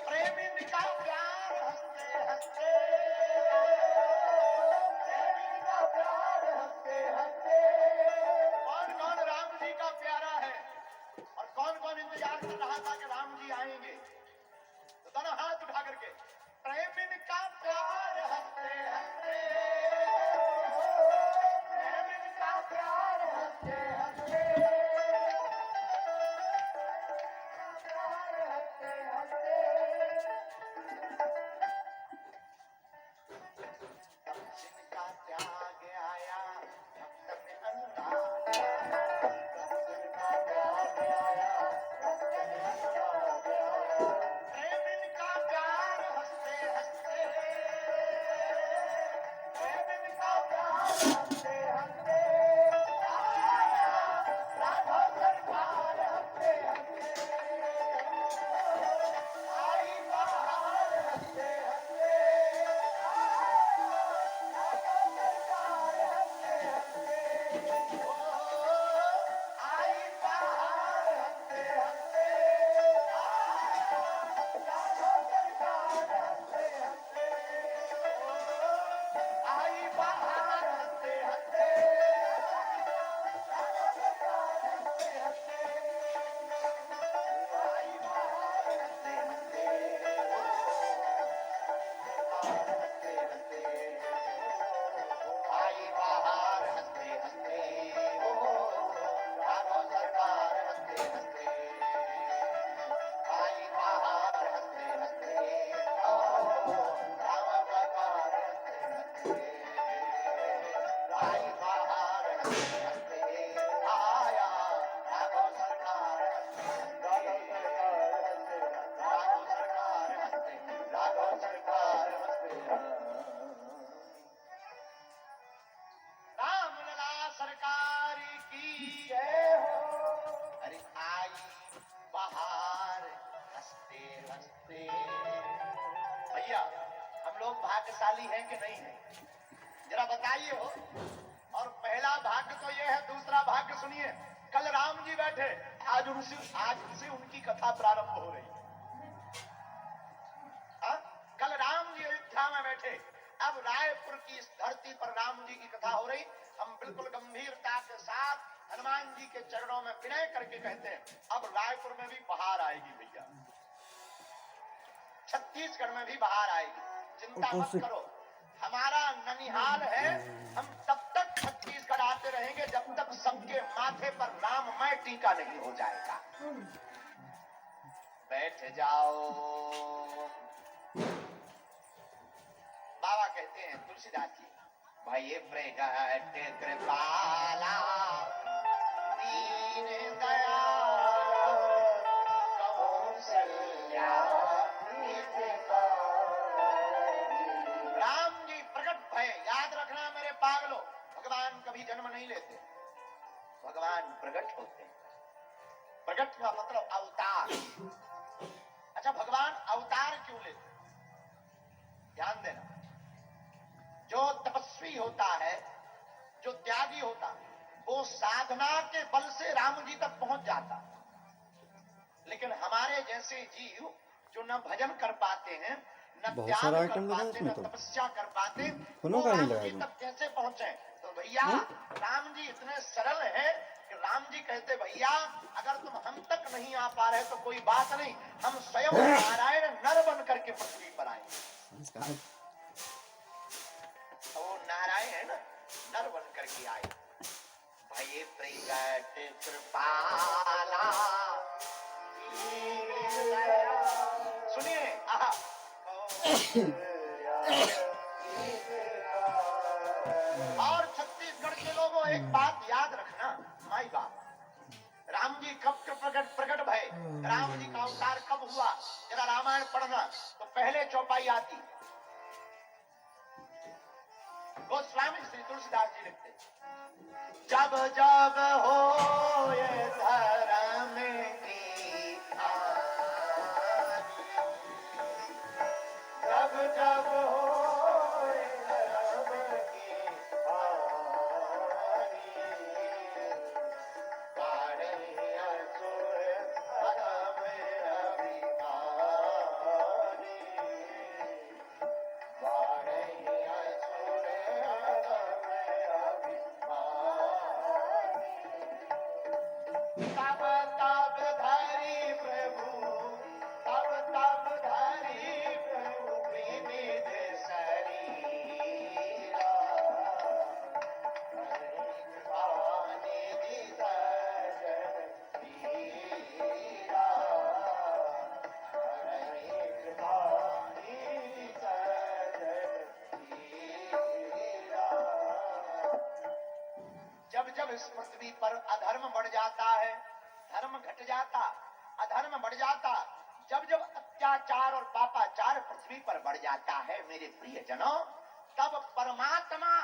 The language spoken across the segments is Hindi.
प्रेम इनका प्यार हंसते हंसते, कौन कौन राम जी का प्यारा है और कौन कौन इंतजार कर रहा था कि राम जी आएंगे, तो दोनों हाथ उठा करके प्रेम इनका प्यार हंसते हंसते, प्रेम इनका प्यार हंसते हंसते, प्यार हंसते हंसते, जिनका त्याग आया भक्त में अनुराग, जिनका त्याग आया भक्त में अनुराग आया, प्रेम इनका प्यार हंसते हंसते, प्रेम इनका प्यार हंसते हंसते आया, राघव सरकार हंसते हंसते आई बहार हंसते हंसते भाग्यशाली हैं कि नहीं है, जरा बताइए हो। और पहला भाग्य तो ये है, दूसरा भाग्य सुनिए, कल राम जी बैठे, आज उनसे उनकी कथा प्रारंभ हो रही। कल राम जी अयोध्या में बैठे, अब रायपुर की इस धरती पर राम जी की कथा हो रही। हम बिल्कुल गंभीरता के साथ हनुमान जी के चरणों में विनय करके कहते हैं, अब रायपुर में भी बहार आएगी भैया, छत्तीसगढ़ में भी बहार आएगी, चिंता मत करो। हमारा ननिहाल है, हम तब तक छत्तीसगढ़ आते रहेंगे जब तक सबके माथे पर राममय टीका नहीं हो जाएगा। बैठ जाओ। बाबा कहते हैं तुलसीदास जी, भाई प्रगट कृपाला दीन दयाल कौशल्या। राम जी प्रकट भय, याद रखना मेरे पागलों, भगवान कभी जन्म नहीं लेते, भगवान प्रकट होते हैं। प्रकट का मतलब अवतार। अच्छा, भगवान अवतार क्यों लेते? ध्यान देना, जो तपस्वी होता है, जो त्यागी होता है, वो साधना के बल से राम जी तक पहुंच जाता। लेकिन हमारे जैसे जीव जो न भजन कर पाते हैं, न त्याग कर पाते, न तपस्या कर पाते, वो राम जी तक कैसे पहुंचे? तो भैया राम जी इतने सरल है कि राम जी कहते, भैया अगर तुम हम तक नहीं आ पा रहे तो कोई बात नहीं, हम स्वयं नारायण नर बन करके पृथ्वी पर आए। वो नारायण नर बन करके आए। भय प्रगट कृपाला। सुनिए, और छत्तीसगढ़ के लोगों एक बात याद रखना, माई बाप, राम जी कब प्रकट भय, राम जी का अवतार कब हुआ, जरा रामायण पढ़ना तो पहले चौपाई आती। गोस्वामी श्री तुलसीदास जी लिखते, जब जब हो ये धर्म की हानि, जब जब हो ये धर्म की हानि, काढ़े असुर जब इस पृथ्वी पर अधर्म बढ़ जाता है, धर्म घट जाता, अधर्म बढ़ जाता, जब जब अत्याचार और पापाचार पृथ्वी पर बढ़ जाता है मेरे प्रियजनों, तब परमात्मा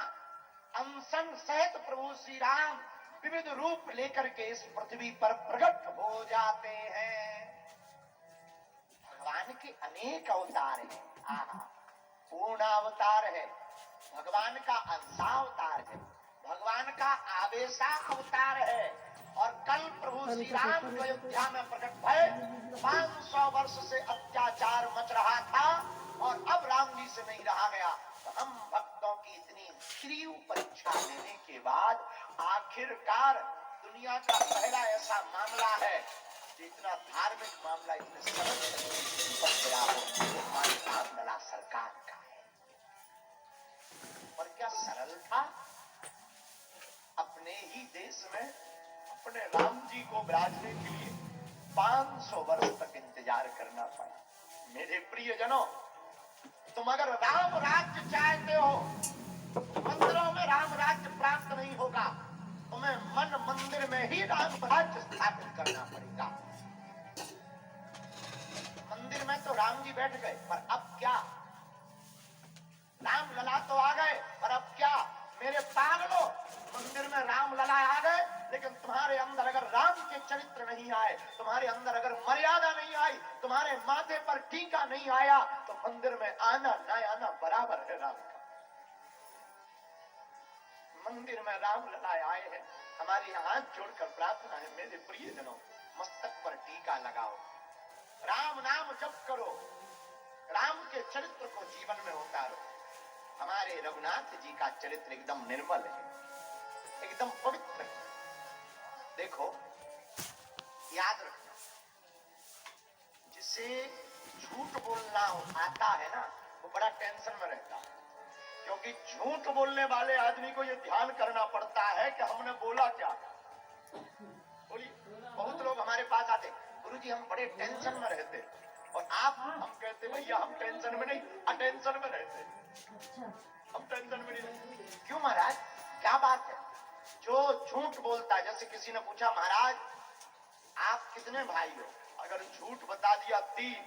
अनशन सहित प्रभु श्री राम विविध रूप लेकर के इस पृथ्वी पर प्रकट हो जाते हैं। भगवान के अनेक अवतार हैं। आहा, पूर्ण अवतार है, भगवान का अंशावतार है, भगवान का आवेशा अवतार है। और कल प्रभु श्री राम अयोध्या में प्रकट भय, 500 वर्ष से अत्याचार मच रहा था और अब राम जी से नहीं रहा गया। तो हम भक्तों की इतनी तीव्र परीक्षा लेने के बाद आखिरकार दुनिया का पहला ऐसा मामला है, इतना धार्मिक मामला, इतने सरल मामला सरकार का है। और क्या सरल था? अपने ही देश में अपने राम जी को विराजने के लिए 500 वर्ष तक इंतजार करना पड़ा। मेरे प्रियजनों, तुम अगर राम राज्य चाहते हो, मंदिरों में राम राज्य प्राप्त नहीं होगा, तुम्हें मन मंदिर में ही राम राज्य स्थापित करना पड़ेगा। मंदिर में तो राम जी बैठ गए, पर अब क्या? राम लला तो आ गए, पर अब क्या? मेरे पागलों, मंदिर में राम लला आ गए, लेकिन तुम्हारे अंदर अगर राम के चरित्र नहीं आए, तुम्हारे अंदर अगर मर्यादा नहीं आई, तुम्हारे माथे पर टीका नहीं आया, तो मंदिर में आना न आना बराबर है राम का। मंदिर में राम लला आए हैं, हमारी हाथ जोड़कर प्रार्थना है, मेरे प्रियजनों, मस्तक पर टीका लगाओ, राम नाम जप करो, राम के चरित्र को जीवन में उतारो। हमारे रघुनाथ जी का चरित्र एकदम निर्मल है, एकदम पवित्र है। देखो, याद रखना, जिसे झूठ बोलना आता है ना, वो बड़ा टेंशन में रहता है, क्योंकि झूठ बोलने वाले आदमी को ये ध्यान करना पड़ता है कि हमने बोला क्या। बोलिए, बहुत लोग हमारे पास आते, गुरुजी हम बड़े टेंशन में रहते, और आप, हम कहते भैया हम टेंशन में नहीं, अटेंशन में रहते। हम टेंशन में नहीं। क्यों महाराज, क्या बात है? जो झूठ बोलता है, जैसे किसी ने पूछा महाराज आप कितने भाई हो, अगर झूठ बता दिया 3,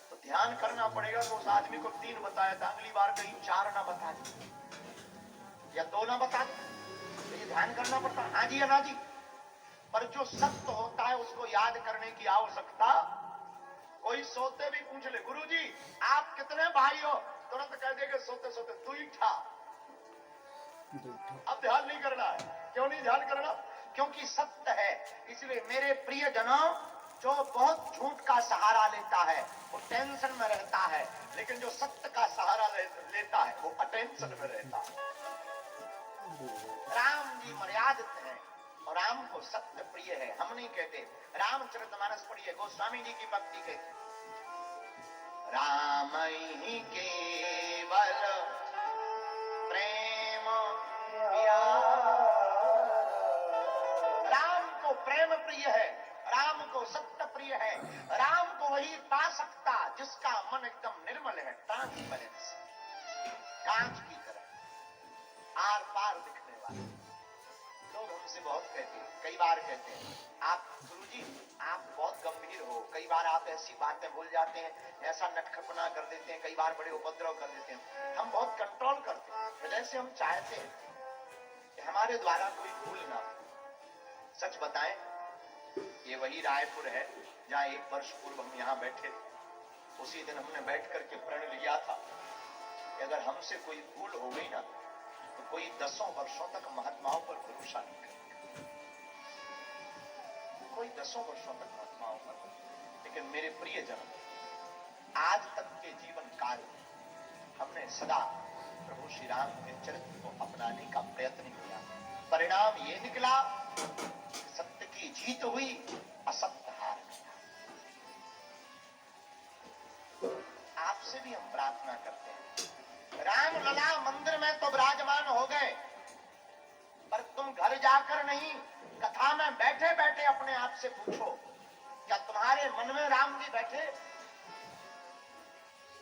तो ध्यान करना पड़ेगा कि उस आदमी को 3 बताया था, अगली बार कहीं 4 ना बता दे या 2 ना बता दे, तो ये ध्यान करना पड़ता है। हाँ जी या ना जी? पर जो सत्य होता है उसको याद करने की आवश्यकता, कोई सोते भी पूछ ले, गुरुजी आप कितने भाई हो, तुरंत कह देगा सोते सोते 2 था। अब ध्यान नहीं करना है। क्यों नहीं ध्यान करना? क्योंकि सत्य है। इसलिए मेरे प्रिय जनों, जो बहुत झूठ का सहारा लेता है वो टेंशन में रहता है, लेकिन जो सत्य का सहारा लेता है वो अटेंशन में रहता है। राम जी मर्यादित हैं और राम को सत्य प्रिय है। हम नहीं कहते, रामचरितमानस पढ़िए, गोस्वामी जी की भक्ति के, राम ही केवल प्रेम राम को प्रेम प्रिय है, राम को सत्य प्रिय है, राम को वही पा सकता जिसका मन एकदम निर्मल है, ट्रांसपेरेंस, कांच की तरह आर पार दिखने वाला। लोग हमसे बहुत कहते हैं, कई बार कहते हैं, आप गुरुजी आप बहुत गंभीर हो, कई बार आप ऐसी बातें भूल जाते हैं, ऐसा नटखटपना कर देते हैं, कई बार बड़े उपद्रव कर देते हैं। हम बहुत कंट्रोल करते हैं, जैसे हम चाहते हैं कि हमारे द्वारा कोई भूल ना हो। सच बताएं, ये वही रायपुर है जहां 1 वर्ष पूर्व हम यहाँ बैठे थे। उसी दिन हमने बैठ करके प्रण लिया था कि अगर हमसे कोई भूल हो गई ना, तो कोई 10 वर्षों तक महात्माओं पर भरोसा नहीं करेगा, कोई 10 वर्षों तक महात्माओं पर। लेकिन मेरे प्रियजन, आज तक के जीवन काल में हमने सदा प्रभु श्री राम के चरित्र को अपनाने का प्रयत्न किया। परिणाम ये निकला, सत्य की जीत हुई, असत्य हार गया। आपसे भी हम प्रार्थना करते हैं, राम लला मंदिर में तो विराजमान हो गए, पर तुम घर जाकर नहीं, कथा में बैठे बैठे अपने आप से पूछो, क्या तुम्हारे मन में राम जी बैठे?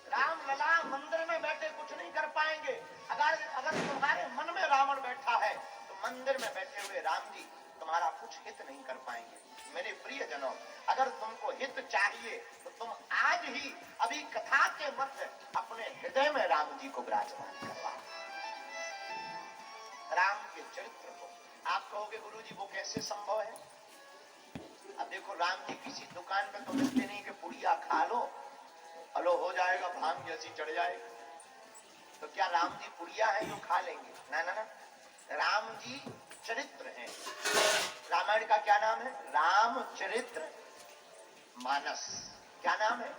राम लला मंदिर में बैठे कुछ नहीं कर पाएंगे। अगर तुम्हारे मन में रावण बैठा है, तो मंदिर में बैठे हुए राम जी तुम्हारा कुछ हित नहीं कर पाएंगे। मेरे प्रिय जनों, अगर तुमको हित चाहिए तो तुम आज ही अभी कथा के मध्य अपने हृदय में राम जी को विराजमान करवाओ, राम के चरित्र को। आप कहोगे गुरुजी वो कैसे संभव है? अब देखो, राम जी किसी दुकान में तो मिलते नहीं कि पुड़िया खा लो हलो हो जाएगा, भांग जैसी चढ़ जाएगी। तो क्या राम जी पुड़िया है जो खा लेंगे? ना ना ना, राम जी चरित्र हैं। रामायण का क्या नाम है? रामचरित्र मानस। क्या नाम है?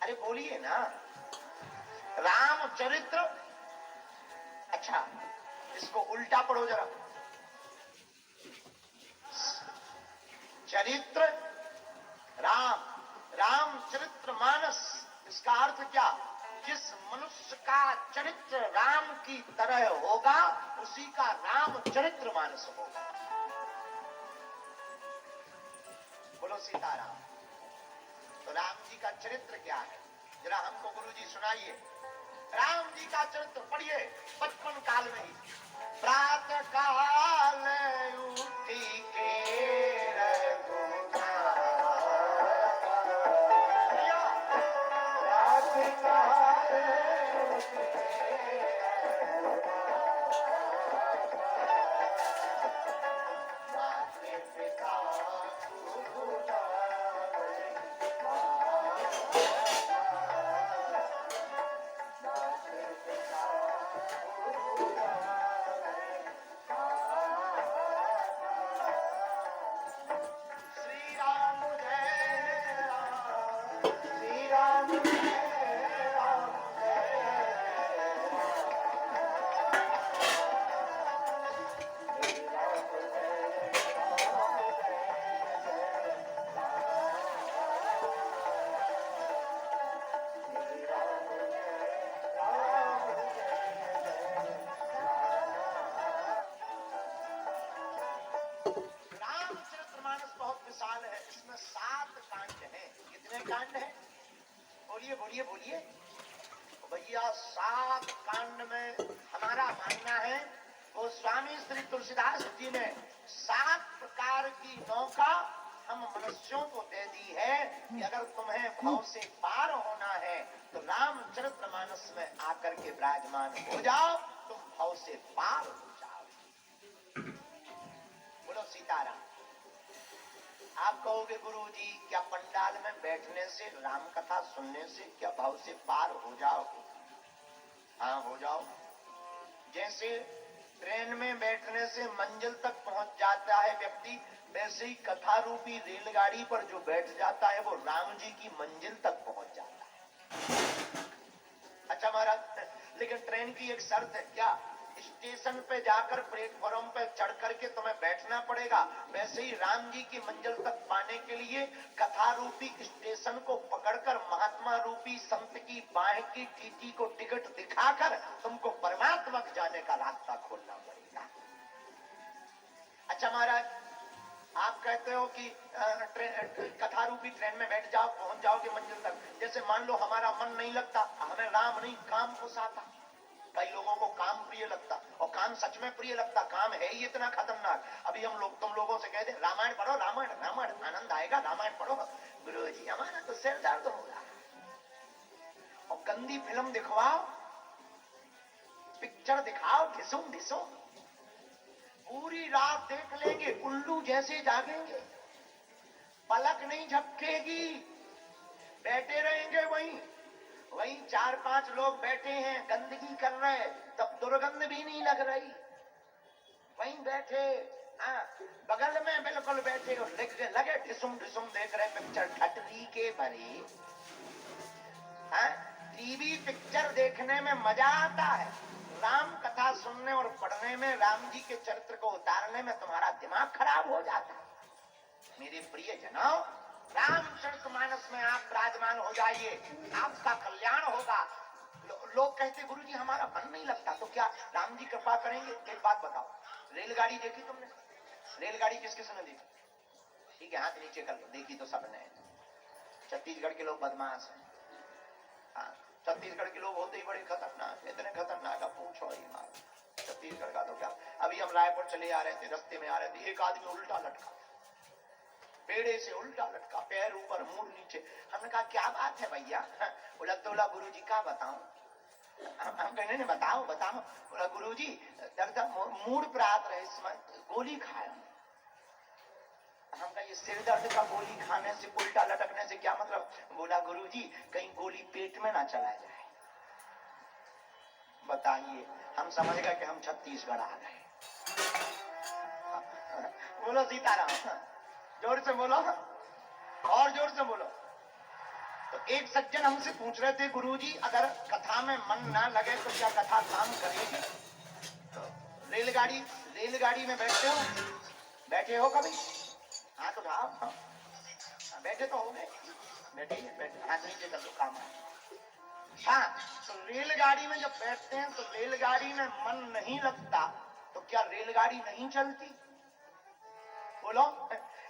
अरे बोलिए ना, रामचरित्र। अच्छा, इसको उल्टा पढ़ो जरा, चरित्र राम, रामचरित्र मानस। इसका अर्थ क्या? जिस मनुष्य का चरित्र राम की तरह होगा उसी का रामचरित्र मानस होगा। बोलो सीताराम। तो राम जी का चरित्र क्या है? जरा हमको गुरुजी सुनाइए। राम जी का चरित्र पढ़िए बचपन काल में ही। प्रातः काल उठी के बोलिए भैया। 7 कांड में हमारा मानना है वो स्वामी श्री तुलसीदास जी ने 7 प्रकार की नौका हम मनुष्यों को दे दी है कि अगर तुम्हें भव से पार होना है तो रामचरितमानस में आकर के विराजमान हो जाओ, तुम भव से पार हो जाओ। बोलो सीताराम। आप कहोगे गुरुजी क्या पंडाल में बैठने से, राम कथा सुनने से क्या भाव से पार हो जाओगे? हाँ हो जाओ। जैसे ट्रेन में बैठने से मंजिल तक पहुंच जाता है व्यक्ति, वैसे ही कथा रूपी रेलगाड़ी पर जो बैठ जाता है वो राम जी की मंजिल तक पहुंच जाता है। अच्छा महाराज, लेकिन ट्रेन की एक शर्त है। क्या? स्टेशन पे जाकर प्लेटफॉर्म पे चढ़ करके तुम्हें बैठना पड़ेगा। वैसे ही राम जी की मंजिल तक पाने के लिए कथा रूपी स्टेशन को पकड़कर महात्मा रूपी संत की बाह की टीटी को टिकट दिखाकर तुमको परमात्मा जाने का रास्ता खोलना पड़ेगा। अच्छा महाराज, आप कहते हो कि कथा रूपी ट्रेन में बैठ जाओ, पहुंच जाओगे मंजिल तक। जैसे मान लो हमारा मन नहीं लगता, हमें राम नहीं काम कुसाता। कई लोगों को काम प्रिय लगता, और काम सच में प्रिय लगता। काम है ही इतना खतरनाक। अभी हम लोग तुम लोगों से कहते रामायण पढ़ो, रामायण रामायण आनंद आएगा, रामायण पढ़ो। गुरुजी हमारा तो सिर दर्द होगा। और गंदी फिल्म दिखवाओ, पिक्चर दिखाओ, ढिसुम ढिसुम, पूरी रात देख लेंगे, उल्लू जैसे जागेंगे, पलक नहीं झपकेगी, बैठे रहेंगे वहीं। 4-5 लोग बैठे हैं, गंदगी कर रहे, तब दुर्गंध भी नहीं लग रही। वहीं बैठे, हाँ बगल में बिल्कुल बैठे और लगे ढिसुम ढिसुम देख रहे पिक्चर ठटरी के भरी। हाँ, टीवी पिक्चर देखने में मजा आता है, राम कथा सुनने और पढ़ने में, राम जी के चरित्र को उतारने में तुम्हारा दिमाग खराब हो जाता है। मेरे प्रिय जनों, रामचरितमानस में आप विराजमान हो जाइए, आपका कल्याण होगा। लोग कहते गुरुजी हमारा मन नहीं लगता, तो क्या राम जी कृपा करेंगे? एक बात बताओ, रेलगाड़ी देखी तुमने? रेलगाड़ी किस किसने देखी? ठीक है, हाथ नीचे कर लो। देखी तो सबने। छत्तीसगढ़ के लोग बदमाश हैं। हाँ, छत्तीसगढ़ के लोग होते ही बड़े खतरनाक, इतने खतरनाक, अब पूछो ही मार। छत्तीसगढ़ का तो क्या, अभी हम रायपुर चले आ रहे थे, रास्ते में आ रहे थे, एक आदमी उल्टा लटका, पेड़े से उल्टा लटका, पैर ऊपर मुंह नीचे। हमने कहा क्या बात है भैया? बोला गुरुजी का बताऊं? हम कहने ने बताओ बताओ। बोला गुरुजी दर्द मूड प्रात रहे, गोली खाया। हम कहा ये सिर दर्द का गोली खाने से, उल्टा लटकने से क्या मतलब? बोला गुरुजी कहीं गोली पेट में ना चला जाए। बताइए, हम समझ गए कि हम छत्तीसगढ़ आ गए। बोलो सीताराम, जोर से बोलो, और जोर से बोलो। तो एक सज्जन हमसे पूछ रहे थे गुरुजी अगर कथा में मन ना लगे तो क्या कथा काम करेगी? तो रेलगाड़ी में बैठे हो कभी? हाथ उठाओ। बैठे तो हो गए, बैठे हाथ नीचे कर दो, काम है। हाँ, तो रेलगाड़ी में जब बैठते हैं तो रेलगाड़ी में मन नहीं लगता तो क्या रेलगाड़ी नहीं चलती? बोलो,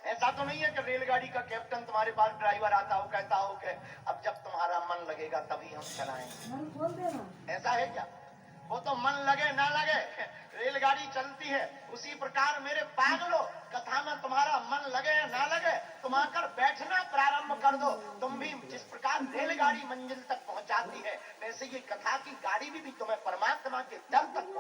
ऐसा तो नहीं है कि रेलगाड़ी का कैप्टन तुम्हारे पास ड्राइवर आता हो, कहता हो कि अब जब तुम्हारा मन लगेगा तभी हम चलाएंगे। ऐसा है क्या? वो तो मन लगे ना लगे रेलगाड़ी चलती है। उसी प्रकार मेरे पागलो, कथा में तुम्हारा मन लगे ना लगे, तुम आकर बैठना प्रारंभ कर दो। तुम भी जिस प्रकार रेलगाड़ी मंजिल तक पहुंचाती है, वैसे ये कथा की गाड़ी भी तुम्हें परमात्मा के दर तक